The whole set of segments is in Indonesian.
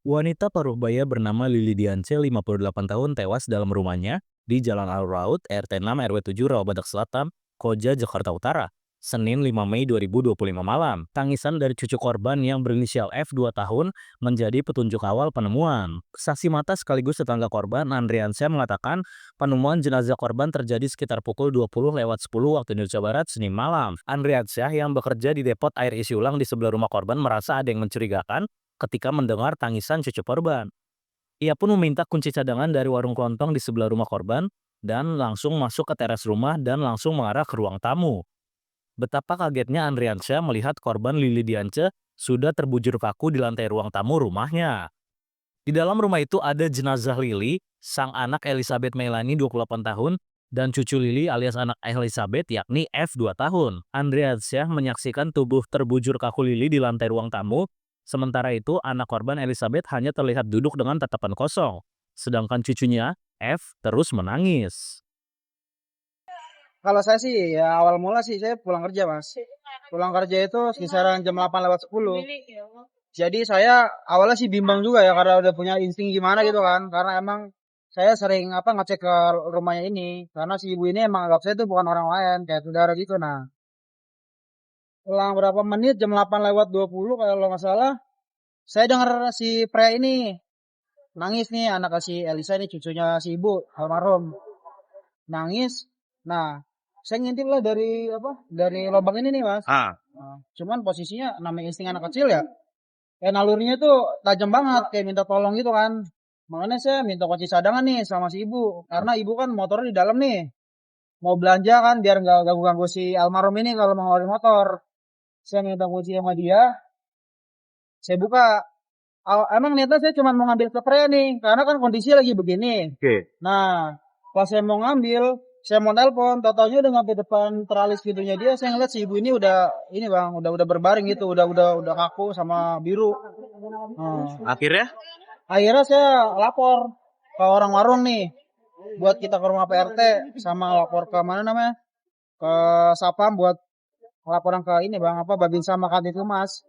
Wanita paruh baya bernama Lili Diance, 58 tahun, tewas dalam rumahnya di Jalan Al-Raud, RT 6 RW 7 Rawabadak Selatan, Koja, Jakarta Utara, Senin 5 Mei 2025 malam. Tangisan dari cucu korban yang berinisial F 2 tahun menjadi petunjuk awal penemuan. Saksi mata sekaligus tetangga korban, Andriansyah, mengatakan penemuan jenazah korban terjadi sekitar pukul 20:10 waktu Indonesia Barat, Senin malam. Andriansyah yang bekerja di depot air isi ulang di sebelah rumah korban merasa ada yang mencurigakan ketika mendengar tangisan cucu korban. Ia pun meminta kunci cadangan dari warung kelontong di sebelah rumah korban dan langsung masuk ke teras rumah dan langsung mengarah ke ruang tamu. Betapa kagetnya Andriansyah melihat korban Lili Diance sudah terbujur kaku di lantai ruang tamu rumahnya. Di dalam rumah itu ada jenazah Lili, sang anak Elizabeth Melanie 28 tahun, dan cucu Lili alias anak Elizabeth yakni F 2 tahun. Andreasyah menyaksikan tubuh terbujur kaku Lili di lantai ruang tamu, sementara itu anak korban Elizabeth hanya terlihat duduk dengan tatapan kosong, sedangkan cucunya F terus menangis. Kalau saya sih ya awal mula sih saya pulang kerja mas. Pulang kerja itu kisaran jam 8:10. Jadi saya awalnya sih bimbang juga ya karena udah punya insting gimana gitu kan. Karena emang saya sering ngecek ke rumahnya ini. Karena si ibu ini emang anggap saya tuh bukan orang lain kayak saudara gitu. Nah, pulang berapa menit jam 8:20 kalau nggak salah. Saya dengar si pria ini nangis nih anak si Elisa ini cucunya si ibu almarhum. Nangis. Nah, saya ngintip lah dari lubang ini nih mas. Nah, cuman posisinya namanya insting anak kecil ya, kayak nalurinya tuh tajam banget, kayak minta tolong gitu kan. Makanya saya minta kunci cadangan nih sama si ibu, karena ibu kan motornya di dalam nih, mau belanja kan biar nggak ganggu-ganggu si almarhum ini kalau mau ngeluarin motor. Saya minta kunci sama dia, saya buka. Emang niatnya saya cuma mau ngambil spray nih, karena kan kondisi lagi begini. Nah, pas saya mau ngambil, saya mau telepon, totalnya udah ngambil depan teralis pintunya dia, saya ngeliat si ibu ini udah ini bang, udah berbaring gitu, udah kaku sama biru. Akhirnya? Akhirnya saya lapor ke orang warung nih, buat kita ke rumah PRT, sama lapor ke mana namanya, ke Sapam buat laporan ke ini bang, Babinsa sama Kantinhumas.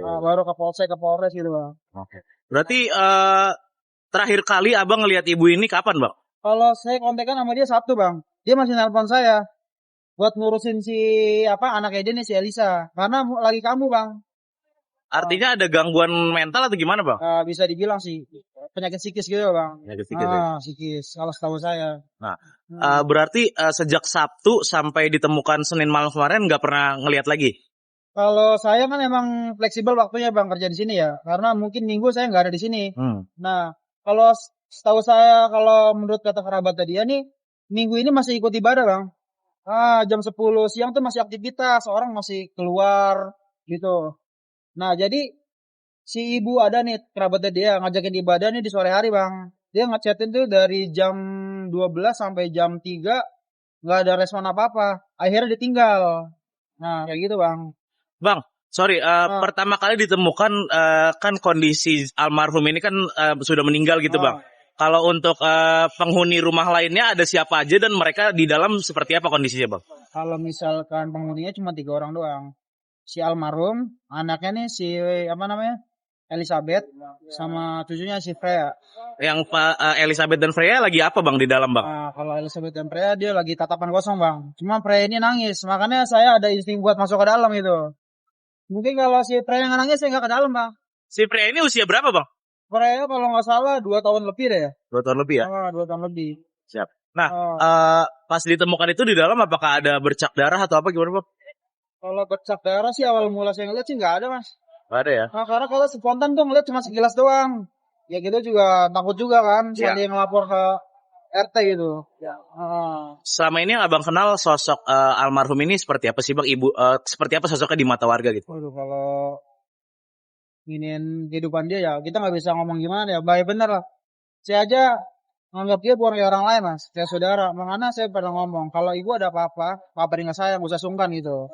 Baru ke Polsek, ke Polres gitu bang. Berarti terakhir kali abang ngelihat ibu ini kapan bang? Kalau saya kontekan sama dia Sabtu bang, dia masih nelpon saya buat ngurusin si anaknya dia nih si Elisa, karena lagi kamu bang. Artinya ada gangguan mental atau gimana bang? Bisa dibilang sih penyakit psikis gitu bang. Penyakit psikis ya? Psikis, kalau setahu saya. Nah, berarti sejak Sabtu sampai ditemukan Senin malam kemarin nggak pernah ngelihat lagi? Kalau saya kan emang fleksibel waktunya bang kerja di sini ya, karena mungkin minggu saya nggak ada di sini. Nah, kalau setahu saya, kalau menurut kata kerabat dia nih, minggu ini masih ikut ibadah bang. Jam 10 siang tuh masih aktivitas, orang masih keluar gitu. Nah, jadi si ibu ada nih kerabatnya dia ngajakin ibadah nih di sore hari bang. Dia ngechatin tuh dari jam 12 sampai jam 3 nggak ada respon apa-apa. Akhirnya ditinggal. Nah, kayak gitu bang. Bang, sorry, pertama kali ditemukan kan kondisi almarhum ini kan sudah meninggal gitu bang. Kalau untuk penghuni rumah lainnya ada siapa aja dan mereka di dalam seperti apa kondisinya bang? Kalau misalkan penghuninya cuma 3 orang doang. Si almarhum, anaknya nih si Elizabeth, sama cucunya si Freya. Yang Elizabeth dan Freya lagi apa bang di dalam bang? Kalau Elizabeth dan Freya dia lagi tatapan kosong bang. Cuma Freya ini nangis, makanya saya ada insting buat masuk ke dalam gitu. Mungkin kalau si Freya nggak nangis saya nggak ke dalam bang. Si Freya ini usia berapa bang? Freya kalau nggak salah 2 tahun lebih deh. 2 tahun lebih ya? 2 tahun lebih. Siap. Nah, pas ditemukan itu di dalam apakah ada bercak darah atau apa gimana bang? Kalau bercak darah sih awal mula saya ngeliat sih nggak ada mas. Nggak ada ya? Karena kalau spontan tuh ngeliat cuma sekilas doang. Ya gitu juga takut juga kan. Ada yang ngelapor ke RT gitu. Selama ini yang abang kenal sosok almarhum ini seperti apa sih bang? Ibu seperti apa sosoknya di mata warga gitu? Waduh, kalau ingin kehidupan dia ya kita nggak bisa ngomong gimana ya. Baik bener lah. Saya aja nganggap dia bukan kayak orang lain mas. Kayak saudara. Makanya saya pernah ngomong. Kalau ibu ada apa-apa, kabarin ke saya. Nggak usah sungkan gitu.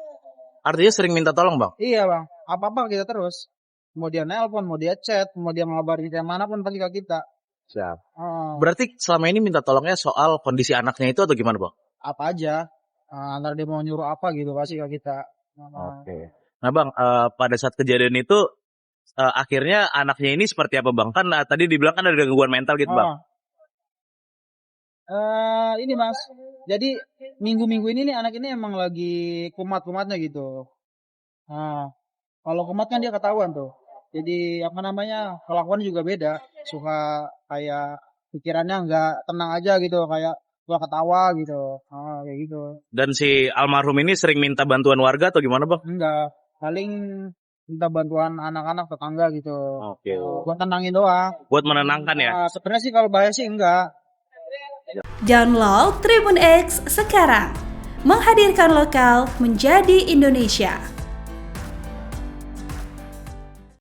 Artinya sering minta tolong bang? Iya bang. Apa-apa kita terus. Mau dia nelpon, mau dia chat, mau dia ngabarin kayak manapun pasti ke kita. Siap. Berarti selama ini minta tolongnya soal kondisi anaknya itu atau gimana bang? Apa aja. Antara dia mau nyuruh apa gitu pasti ke kita. Oke. Nah bang, pada saat kejadian itu akhirnya anaknya ini seperti apa bang? Kan tadi dibilang kan ada gangguan mental gitu bang. Ini mas, jadi minggu-minggu ini nih anak ini emang lagi kumat-kumatnya gitu. Nah, kalau kumat kan dia ketahuan tuh. Jadi apa namanya, kelakuan juga beda. Suka kayak pikirannya nggak tenang aja gitu, kayak suka ketawa gitu. Kayak gitu. Dan si almarhum ini sering minta bantuan warga atau gimana bang? Enggak, paling minta bantuan anak-anak tetangga gitu. Oke. Buat tenangin doang. Buat menenangkan ya. Sebenarnya sih kalau bahaya sih enggak. Download Tribun X sekarang. Menghadirkan lokal menjadi Indonesia.